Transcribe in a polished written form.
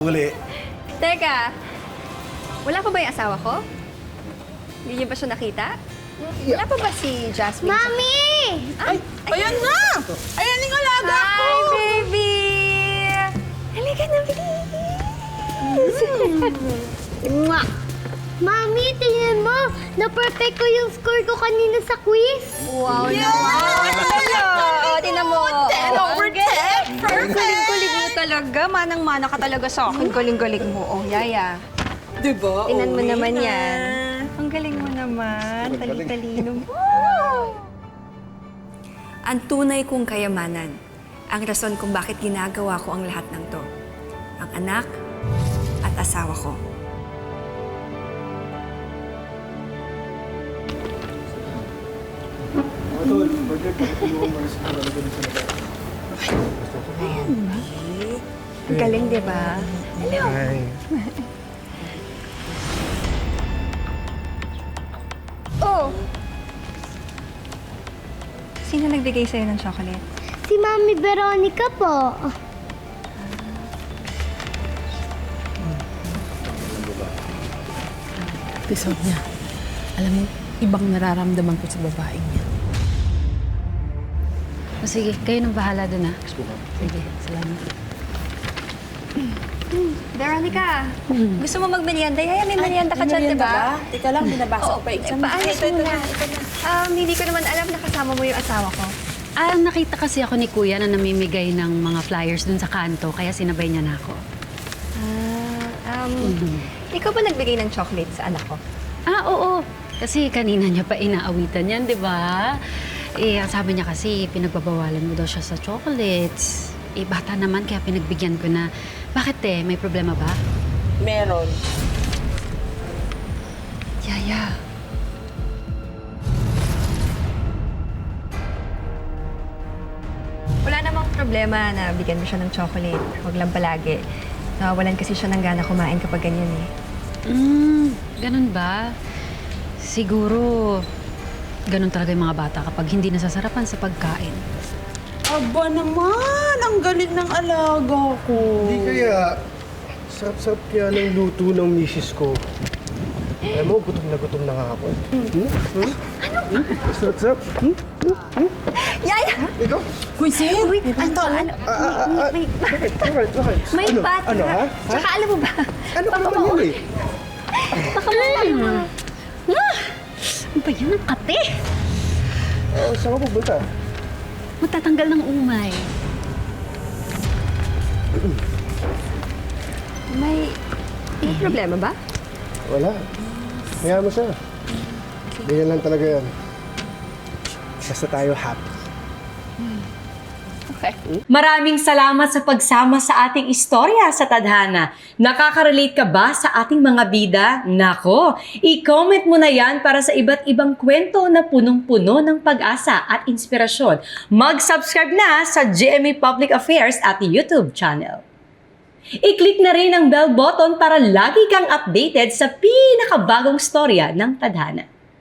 Uli. Teka, wala pa ba yung asawa ko? Hindi niyo ba siya nakita? Wala pa ba si Jasmine? Mami! Ay, Ayan na! Ayan yung alaga ko! Hi, baby! Halika na, bilis! Mwah! Mami, tingnan mo! Na-perfect ko yung score ko kanina sa quiz! Wow Yeah! naman! O, tinan mo. 10 over 10! Perfect! Galing-galing mo talaga. Manang-mana ka talaga sa akin. Galing-galing mo. Oh, Yaya. Diba? Tingnan mo Uwi naman na. yan. Ang galing mo naman. Tali-talino mo. Ang tunay kong kayamanan, ang rason kung bakit ginagawa ko ang lahat ng to. Ang anak at asawa ko. Ang galing, di ba? Hello. Hi. Oh! Sino nagbigay sa'yo ng chocolate? Si Mami Veronica po. Episode niya. Alam mo, ibang nararamdaman ko sa babaeng niya. O sige, kayo nang bahala dun ha. Sige, salamat. Veronica, gusto mo magmerienda? Yaya, may merienda ka dyan, di ba? Teka lang, binabasa ko pa exam. Paayos muna. Hindi ko naman alam na kasama mo yung asawa ko. Nakita kasi ako ni Kuya na namimigay ng mga flyers dun sa kanto, kaya sinabay niya na ako. Ikaw ba nagbigay ng chocolate sa anak ko? Oo. Kasi kanina niya pa inaawitan yan, di ba? Ang sabi niya kasi, pinagbabawalan mo daw siya sa chocolates. Bata naman, kaya pinagbigyan ko na. Bakit may problema ba? Meron. Yaya. Wala namang problema na bigyan mo siya ng chocolate. Huwag lang palagi. Nawawalan kasi siya ng gana kumain kapag ganyan eh. Ganun ba? Siguro, ganun talaga yung mga bata kapag hindi nasasarapan sa pagkain. Aba naman! Ang galing ng alaga ko. Hindi kaya, sarap-sarap kaya ng luto ng misis ko. Alam mo, gutom na nga ako. Sarap-sarap. Yaya! Ikaw? Quincy! Bakit? May Ano? bata. Ano, ha? Tsaka alam mo ba? Ano ka naman yun eh? Baka mo. Ano ba yan ang kate? Saan ka pupunta? Matatanggal ng umay. May problema ba? Wala. Kaya mo siya. Ganyan lang talaga yan. Basta tayo happy. Maraming salamat sa pagsama sa ating istorya sa Tadhana. Nakaka-relate ka ba sa ating mga bida? Nako, i-comment mo na yan para sa iba't ibang kwento na punong-puno ng pag-asa at inspirasyon. Mag-subscribe na sa GMA Public Affairs at YouTube channel. I-click na rin ang bell button para lagi kang updated sa pinakabagong storya ng Tadhana.